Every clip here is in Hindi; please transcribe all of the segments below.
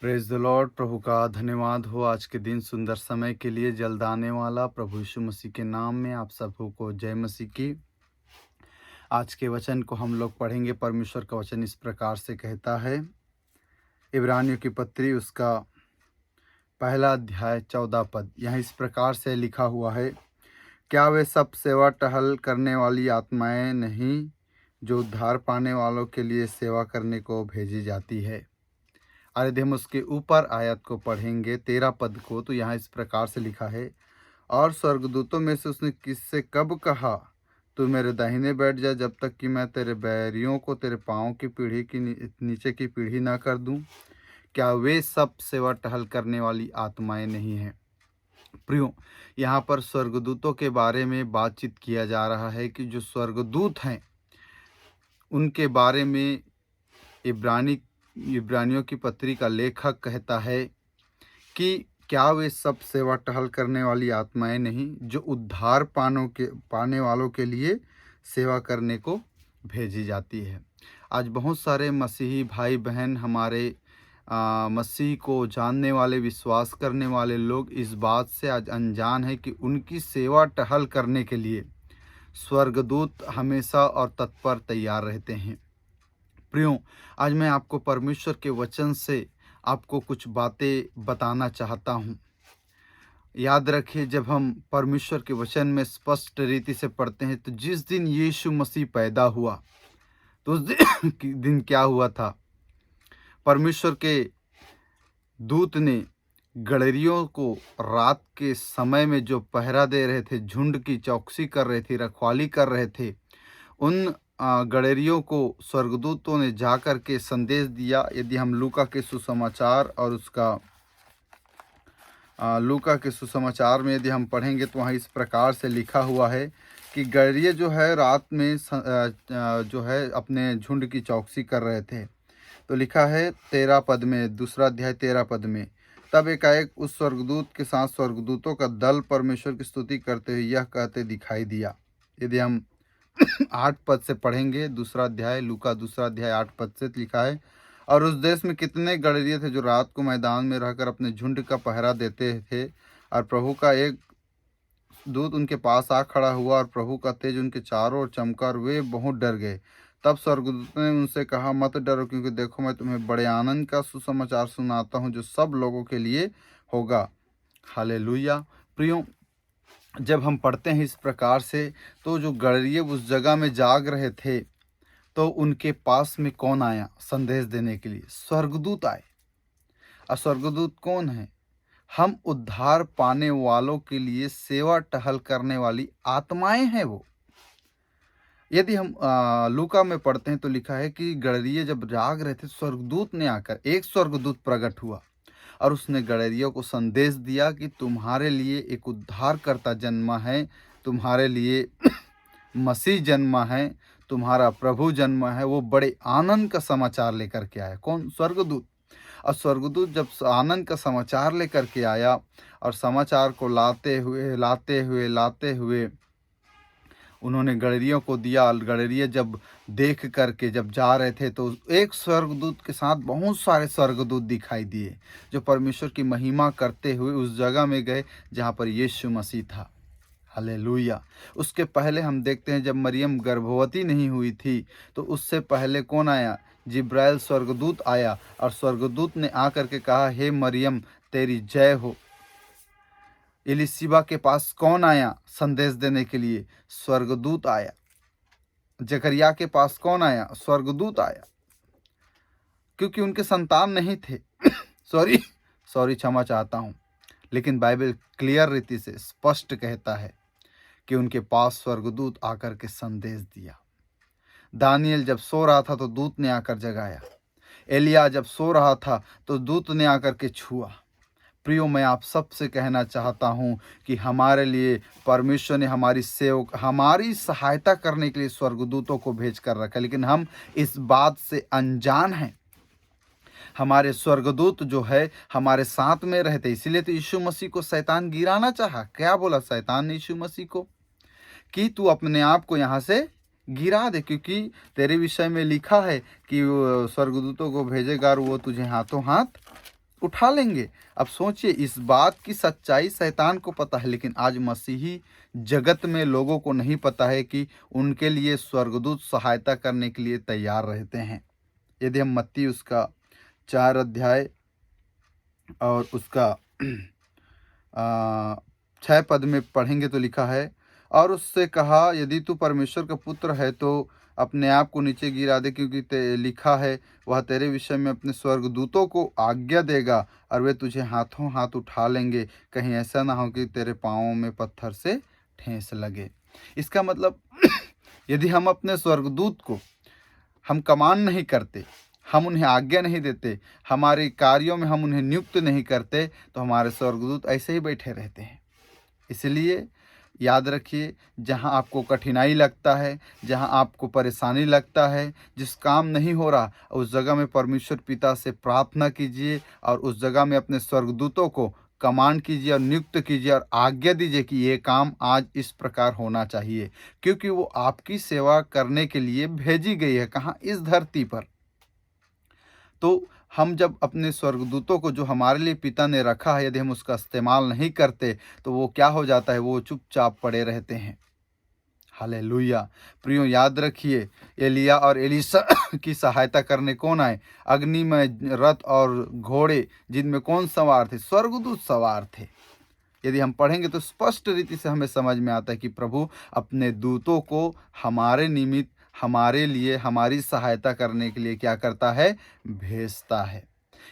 Praise the Lord. प्रभु का धन्यवाद हो आज के दिन सुंदर समय के लिए। जल्द आने वाला प्रभु यीशु मसीह के नाम में आप सबों को जय मसीह की। आज के वचन को हम लोग पढ़ेंगे। परमेश्वर का वचन इस प्रकार से कहता है, इब्रानियों की पत्री उसका पहला अध्याय 14 पद। यहाँ इस प्रकार से लिखा हुआ है, क्या वे सब सेवा टहल करने वाली आत्माएं नहीं जो उद्धार पाने वालों के लिए सेवा करने को भेजी जाती है। और यदि हम उसके ऊपर आयत को पढ़ेंगे 13 पद को, तो यहाँ इस प्रकार से लिखा है, और स्वर्गदूतों में से उसने किससे कब कहा, तू मेरे दाहिने बैठ जा जब तक कि मैं तेरे बैरियों को तेरे पाँव की पीढ़ी की नीचे की पीढ़ी ना कर दूं। क्या वे सब सेवा टहल करने वाली आत्माएं नहीं हैं। प्रियो, यहाँ पर स्वर्गदूतों के बारे में बातचीत किया जा रहा है कि जो स्वर्गदूत हैं उनके बारे में इब्रानियों की पत्री का लेखक कहता है कि क्या वे सब सेवा टहल करने वाली आत्माएं नहीं जो उद्धार पाने वालों के लिए सेवा करने को भेजी जाती है। आज बहुत सारे मसीही भाई बहन हमारे मसीह को जानने वाले विश्वास करने वाले लोग इस बात से आज अनजान है कि उनकी सेवा टहल करने के लिए स्वर्गदूत हमेशा और तत्पर तैयार रहते हैं। प्रियो, आज मैं आपको परमेश्वर के वचन से आपको कुछ बातें बताना चाहता हूँ। याद रखिए, जब हम परमेश्वर के वचन में स्पष्ट रीति से पढ़ते हैं तो जिस दिन यीशु मसीह पैदा हुआ तो उस दिन क्या हुआ था। परमेश्वर के दूत ने गड़ेरियों को रात के समय में जो पहरा दे रहे थे, झुंड की चौकसी कर रहे थे, रखवाली कर रहे थे, उन गड़ेरियों को स्वर्गदूतों ने जाकर के संदेश दिया। यदि हम लूका के सुसमाचार और उसका लूका के सुसमाचार में यदि हम पढ़ेंगे तो वहाँ इस प्रकार से लिखा हुआ है कि गड़ेरिये जो है रात में जो है अपने झुंड की चौकसी कर रहे थे। तो लिखा है 13 पद में, दूसरा अध्याय 13 पद में, तब एकाएक उस स्वर्गदूत के साथ स्वर्गदूतों का दल परमेश्वर की स्तुति करते हुए यह कहते दिखाई दिया। यदि हम 8 पद से पढ़ेंगे, दूसरा अध्याय लूका दूसरा अध्याय 8 पद से लिखा है, और उस देश में कितने गड़ेरिये थे जो रात को मैदान में रहकर अपने झुंड का पहरा देते थे, और प्रभु का एक दूत उनके पास आ खड़ा हुआ और प्रभु का तेज उनके चारों ओर चमका और वे बहुत डर गए। तब स्वर्गदूत ने उनसे कहा, मत डरो, क्योंकि देखो मैं तुम्हें बड़े आनंद का सुसमाचार सुनाता हूँ जो सब लोगों के लिए होगा। हालेलुया। प्रियो, जब हम पढ़ते हैं इस प्रकार से तो जो गड़ेरिये उस जगह में जाग रहे थे तो उनके पास में कौन आया संदेश देने के लिए? स्वर्गदूत आए। और स्वर्गदूत कौन है? हम उद्धार पाने वालों के लिए सेवा टहल करने वाली आत्माएं हैं वो। यदि हम लूका में पढ़ते हैं तो लिखा है कि गड़ेरिये जब जाग रहे थे, स्वर्गदूत ने आकर, एक स्वर्गदूत प्रकट हुआ और उसने गड़ेरियों को संदेश दिया कि तुम्हारे लिए एक उद्धारकर्ता जन्मा है, तुम्हारे लिए मसीह जन्मा है, तुम्हारा प्रभु जन्मा है। वो बड़े आनंद का समाचार लेकर के आया। कौन? स्वर्गदूत। और स्वर्गदूत जब आनंद का समाचार लेकर के आया और समाचार को लाते हुए उन्होंने गड़ेरियों को दिया। गड़ेरिये जब देख करके जब जा रहे थे तो एक स्वर्गदूत के साथ बहुत सारे स्वर्गदूत दिखाई दिए जो परमेश्वर की महिमा करते हुए उस जगह में गए जहाँ पर यीशु मसीह था। हालेलुया। उसके पहले हम देखते हैं जब मरियम गर्भवती नहीं हुई थी तो उससे पहले कौन आया? जिब्राइल स्वर्गदूत आया और स्वर्गदूत ने आकर के कहा, हे मरियम तेरी जय हो। एलिशिबा के पास कौन आया संदेश देने के लिए? स्वर्गदूत आया। जकरिया के पास कौन आया? स्वर्गदूत आया, क्योंकि उनके संतान नहीं थे। सॉरी क्षमा चाहता हूँ, लेकिन बाइबल क्लियर रीति से स्पष्ट कहता है कि उनके पास स्वर्गदूत आकर के संदेश दिया। दानियल जब सो रहा था तो दूत ने आकर जगाया। एलिया जब सो रहा था तो दूत ने आकर के छुआ। प्रियो, मैं आप सबसे कहना चाहता हूँ कि हमारे लिए परमेश्वर ने हमारी सहायता करने के लिए स्वर्गदूतों को भेज कर रखा, लेकिन हम इस बात से अनजान हैं। हमारे स्वर्गदूत जो है हमारे साथ में रहते, इसीलिए तो यीशु मसीह को शैतान गिराना चाहा। क्या बोला शैतान ने यीशु मसीह को? कि तू अपने आप को यहाँ से गिरा दे, क्योंकि तेरे विषय में लिखा है कि स्वर्गदूतों को भेजेगा और वो तुझे हाथों हाथ उठा लेंगे। अब सोचिए, इस बात की सच्चाई शैतान को पता है, लेकिन आज मसीही जगत में लोगों को नहीं पता है कि उनके लिए स्वर्गदूत सहायता करने के लिए तैयार रहते हैं। यदि हम मत्ती उसका 4 अध्याय और उसका 6 पद में पढ़ेंगे तो लिखा है, और उससे कहा, यदि तू परमेश्वर का पुत्र है तो अपने आप को नीचे गिरा दे, क्योंकि लिखा है, वह तेरे विषय में अपने स्वर्गदूतों को आज्ञा देगा और वे तुझे हाथों हाथ उठा लेंगे, कहीं ऐसा ना हो कि तेरे पाँवों में पत्थर से ठेस लगे। इसका मतलब यदि हम अपने स्वर्गदूत को हम कमान नहीं करते, हम उन्हें आज्ञा नहीं देते, हमारे कार्यों में हम उन्हें नियुक्त नहीं करते, तो हमारे स्वर्गदूत ऐसे ही बैठे रहते हैं। इसलिए याद रखिए, जहाँ आपको कठिनाई लगता है, जहाँ आपको परेशानी लगता है, जिस काम नहीं हो रहा, उस जगह में परमेश्वर पिता से प्रार्थना कीजिए और उस जगह में अपने स्वर्गदूतों को कमांड कीजिए और नियुक्त कीजिए और आज्ञा दीजिए कि ये काम आज इस प्रकार होना चाहिए, क्योंकि वो आपकी सेवा करने के लिए भेजी गई है। कहाँ? इस धरती पर। तो हम जब अपने स्वर्गदूतों को, जो हमारे लिए पिता ने रखा है, यदि हम उसका इस्तेमाल नहीं करते, तो वो क्या हो जाता है? वो चुपचाप पड़े रहते हैं। हालेलुया। प्रियो, याद रखिए, एलिया और एलीशा की सहायता करने कौन आए? अग्नि में रथ और घोड़े, जिनमें कौन सवार थे? स्वर्गदूत सवार थे। यदि हम पढ़ेंगे तो स्पष्ट रीति से हमें समझ में आता है कि प्रभु अपने दूतों को हमारे निमित्त, हमारे लिए, हमारी सहायता करने के लिए क्या करता है? भेजता है।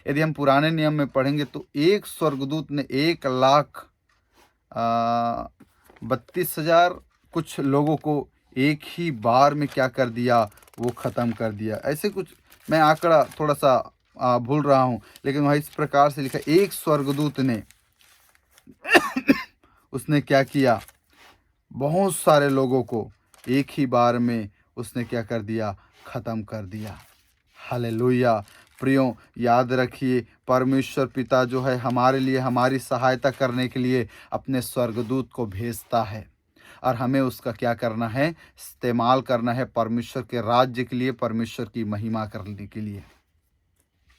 यदि हम पुराने नियम में पढ़ेंगे तो एक स्वर्गदूत ने 1,32,000 कुछ लोगों को एक ही बार में क्या कर दिया? वो ख़त्म कर दिया। ऐसे कुछ, मैं आंकड़ा थोड़ा सा भूल रहा हूँ, लेकिन वह इस प्रकार से लिखा, एक स्वर्गदूत ने उसने क्या किया? बहुत सारे लोगों को एक ही बार में उसने क्या कर दिया? ख़त्म कर दिया। हालेलुया। प्रियो, याद रखिए, परमेश्वर पिता जो है हमारे लिए, हमारी सहायता करने के लिए अपने स्वर्गदूत को भेजता है, और हमें उसका क्या करना है? इस्तेमाल करना है परमेश्वर के राज्य के लिए, परमेश्वर की महिमा करने के लिए।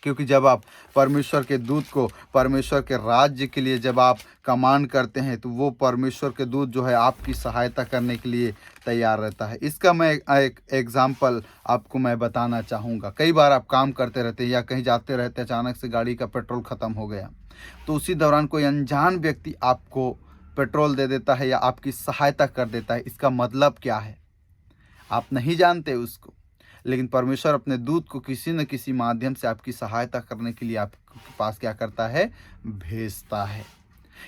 क्योंकि जब आप परमेश्वर के दूत को परमेश्वर के राज्य के लिए जब आप कमांड करते हैं, तो वो परमेश्वर के दूत जो है आपकी सहायता करने के लिए तैयार रहता है। इसका मैं एक एग्जाम्पल आपको मैं बताना चाहूँगा। कई बार आप काम करते रहते हैं या कहीं जाते रहते हैं, अचानक से गाड़ी का पेट्रोल ख़त्म हो गया, तो उसी दौरान कोई अनजान व्यक्ति आपको पेट्रोल दे देता है या आपकी सहायता कर देता है। इसका मतलब क्या है? आप नहीं जानते उसको, लेकिन परमेश्वर अपने दूत को किसी न किसी माध्यम से आपकी सहायता करने के लिए आपके पास क्या करता है? भेजता है।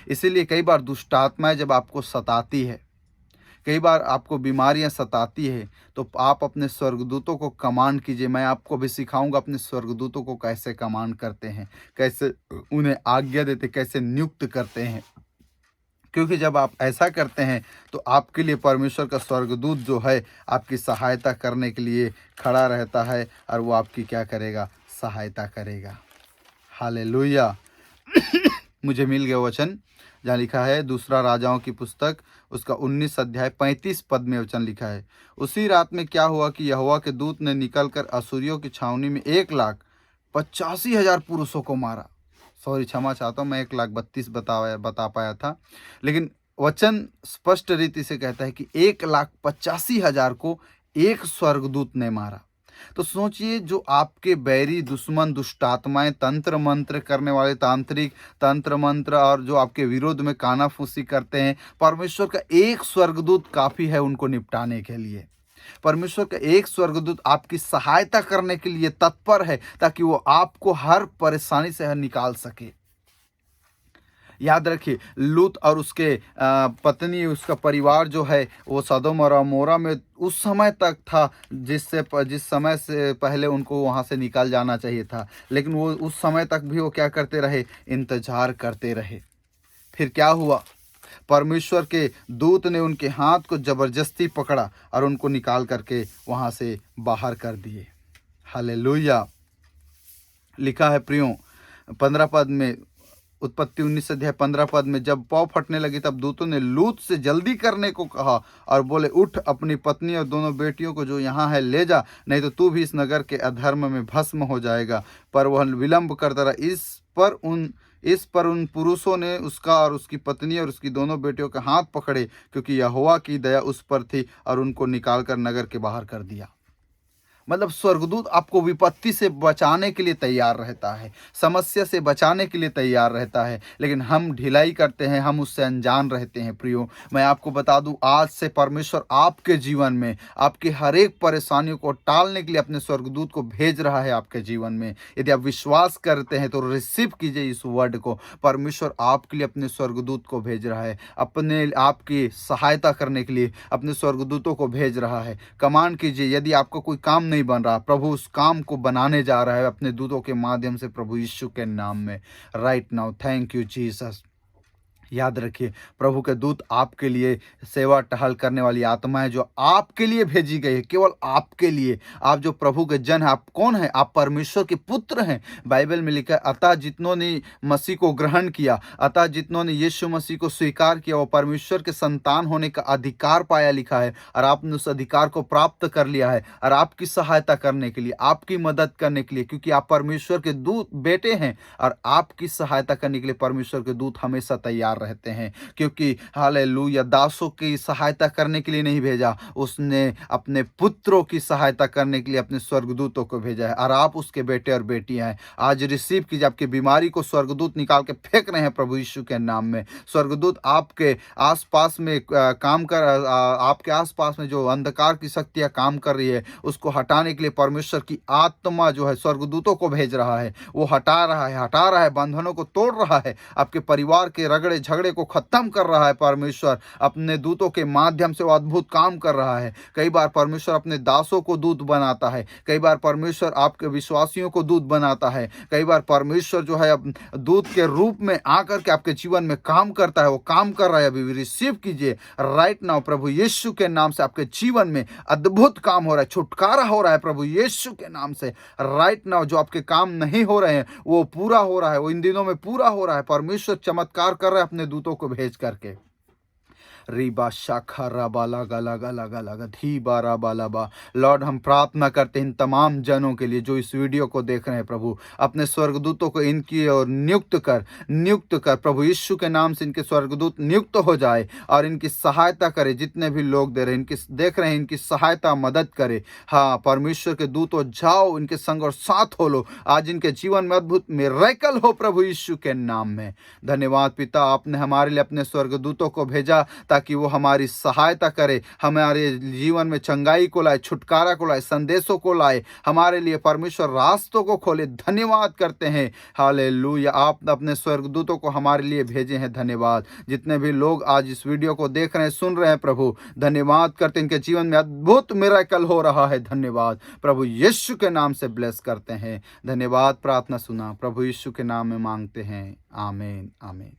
इसीलिए कई बार दुष्ट आत्माएं जब आपको सताती है, कई बार आपको बीमारियां सताती है, तो आप अपने स्वर्गदूतों को कमांड कीजिए। मैं आपको भी सिखाऊंगा अपने स्वर्गदूतों को कैसे कमांड करते हैं, कैसे उन्हें आज्ञा देते, कैसे नियुक्त करते हैं। क्योंकि जब आप ऐसा करते हैं तो आपके लिए परमेश्वर का स्वर्गदूत जो है आपकी सहायता करने के लिए खड़ा रहता है, और वो आपकी क्या करेगा? सहायता करेगा। हालेलुया। मुझे मिल गया वचन जहाँ लिखा है, दूसरा राजाओं की पुस्तक उसका 19 अध्याय 35 पद में वचन लिखा है, उसी रात में क्या हुआ कि यहोवा के दूत ने निकलकर असूरियों की छावनी में 1,85,000 पुरुषों को मारा। सॉरी, क्षमा चाहता हूँ, मैं 1,32,000 बता पाया था, लेकिन वचन स्पष्ट रीति से कहता है कि 1,85,000 को एक स्वर्गदूत ने मारा। तो सोचिए, जो आपके बैरी दुश्मन, दुष्ट आत्माएं, तंत्र मंत्र करने वाले तांत्रिक, तंत्र मंत्र और जो आपके विरोध में कानाफूसी करते हैं, परमेश्वर का एक स्वर्गदूत काफ़ी है उनको निपटाने के लिए। परमेश्वर का एक स्वर्गदूत आपकी सहायता करने के लिए तत्पर है, ताकि वो आपको हर परेशानी से निकाल सके। याद रखिए, लूत और उसके पत्नी, उसका परिवार जो है, वो सदोम और अमोरा में उस समय तक था जिस समय से पहले उनको वहाँ से निकाल जाना चाहिए था, लेकिन वो उस समय तक भी वो क्या करते रहे? इंतजार करते रहे। फिर क्या हुआ? परमेश्वर के दूत ने उनके हाथ को जबरदस्ती पकड़ा और उनको निकाल करके वहाँ से बाहर कर दिए। हालेलुया। लिखा है प्रियो 15 पद में, उत्पत्ति 19 अध्याय 15 पद में, जब पौ फटने लगी तब दूतों ने लूत से जल्दी करने को कहा और बोले, उठ, अपनी पत्नी और दोनों बेटियों को जो यहाँ है ले जा, नहीं तो तू भी इस नगर के अधर्म में भस्म हो जाएगा। पर वह विलंब करता रहा। इस इस पर उन पुरुषों ने उसका और उसकी पत्नी और उसकी दोनों बेटियों के हाथ पकड़े, क्योंकि यहोवा की दया उस पर थी, और उनको निकालकर नगर के बाहर कर दिया। मतलब स्वर्गदूत आपको विपत्ति से बचाने के लिए तैयार रहता है, समस्या से बचाने के लिए तैयार रहता है, लेकिन हम ढिलाई करते हैं, हम उससे अनजान रहते हैं। प्रियो, मैं आपको बता दूं, आज से परमेश्वर आपके जीवन में आपकी हर एक परेशानियों को टालने के लिए अपने स्वर्गदूत को भेज रहा है आपके जीवन में। यदि आप विश्वास करते हैं तो रिसीव कीजिए इस वर्ड को। परमेश्वर आपके लिए अपने स्वर्गदूत को भेज रहा है, अपने आपकी सहायता करने के लिए अपने स्वर्गदूतों को भेज रहा है। कमांड कीजिए, यदि आपका कोई काम नहीं बन रहा, प्रभु उस काम को बनाने जा रहा है अपने दूतों के माध्यम से, प्रभु यीशु के नाम में right now. Thank you Jesus. याद रखिए, प्रभु के दूत आपके लिए सेवा टहल करने वाली आत्मा है, जो आपके लिए भेजी गई है, केवल आपके लिए। आप जो प्रभु के जन हैं, आप कौन हैं? आप परमेश्वर के पुत्र हैं। बाइबल में लिखा है, अतः जितनों ने मसीह को ग्रहण किया, अतः जितनों ने यीशु मसीह को स्वीकार किया, वो परमेश्वर के संतान होने का अधिकार पाया, लिखा है। और आपने उस अधिकार को प्राप्त कर लिया है, और आपकी सहायता करने के लिए, आपकी मदद करने के लिए, क्योंकि आप परमेश्वर के दूत बेटे हैं, और आपकी सहायता करने के लिए परमेश्वर के दूत हमेशा तैयार रहते हैं। क्योंकि हालेलुया, दासों की सहायता करने के लिए नहीं भेजा, उसने अपने पुत्रों की सहायता करने के लिए अपने स्वर्गदूतों को भेजा है, और आप उसके बेटे और बेटियां हैं। आज रिसीव कीजिए, आपकी बीमारी को स्वर्गदूत निकाल के फेंक रहे हैं प्रभु यीशु के नाम में। स्वर्गदूत आपके आसपास में काम कर, आपके आसपास में जो अंधकार की शक्तियां काम कर रही है, उसको हटाने के लिए परमेश्वर की आत्मा जो है स्वर्गदूतों को भेज रहा है। वो हटा रहा है, बंधनों को तोड़ रहा है, आपके परिवार के रगड़े झगड़े को खत्म कर रहा है। परमेश्वर अपने दूतों के माध्यम से वो अद्भुत काम कर रहा है। कई बार परमेश्वर अपने दासों को दूत बनाता है, कई बार परमेश्वर आपके विश्वासियों को दूत बनाता है, कई बार परमेश्वर जो है दूत के रूप में आकर के आपके जीवन में काम करता है। वो काम कर रहा है, अभी रिसीव कीजिए राइट नाउ। प्रभु यीशु के नाम से आपके जीवन में अद्भुत काम हो रहा है, छुटकारा हो रहा है प्रभु यीशु के नाम से राइट नाउ। जो आपके काम नहीं हो रहे हैं वो पूरा हो रहा है, वो इन दिनों में पूरा हो रहा है। परमेश्वर चमत्कार कर रहा है अपने दूतों को भेज करके। रीबा शाखा राबा लगा लगा लगा लगा धी बारा बालाबा। लॉर्ड, हम प्रार्थना करते हैं इन तमाम जनों के लिए जो इस वीडियो को देख रहे हैं। प्रभु, अपने स्वर्गदूतों को इनकी ओर नियुक्त कर प्रभु यीशु के नाम से। इनके स्वर्गदूत नियुक्त हो जाए और इनकी सहायता करे। जितने भी लोग देख रहे हैं, इनकी सहायता मदद करे। हाँ, परमेश्वर के दूतों, जाओ इनके संग और साथ हो लो। आज इनके जीवन में अद्भुत मिरेकल हो प्रभु यीशु के नाम में। धन्यवाद पिता, आपने हमारे लिए अपने स्वर्गदूतों को भेजा ताकि वो हमारी सहायता करे, हमारे जीवन में चंगाई को लाए, छुटकारा को लाए, संदेशों को लाए, हमारे लिए परमेश्वर रास्तों को खोले। धन्यवाद करते हैं, हालेलुया। आप अपने स्वर्गदूतों को हमारे लिए भेजे हैं, धन्यवाद। जितने भी लोग आज इस वीडियो को देख रहे हैं, सुन रहे हैं, प्रभु धन्यवाद करते हैं। इनके जीवन में अद्भुत मिरेकल हो रहा है, धन्यवाद। प्रभु यीशु के नाम से ब्लेस करते हैं, धन्यवाद। प्रार्थना सुना प्रभु यीशु के नाम में मांगते हैं, आमीन आमीन।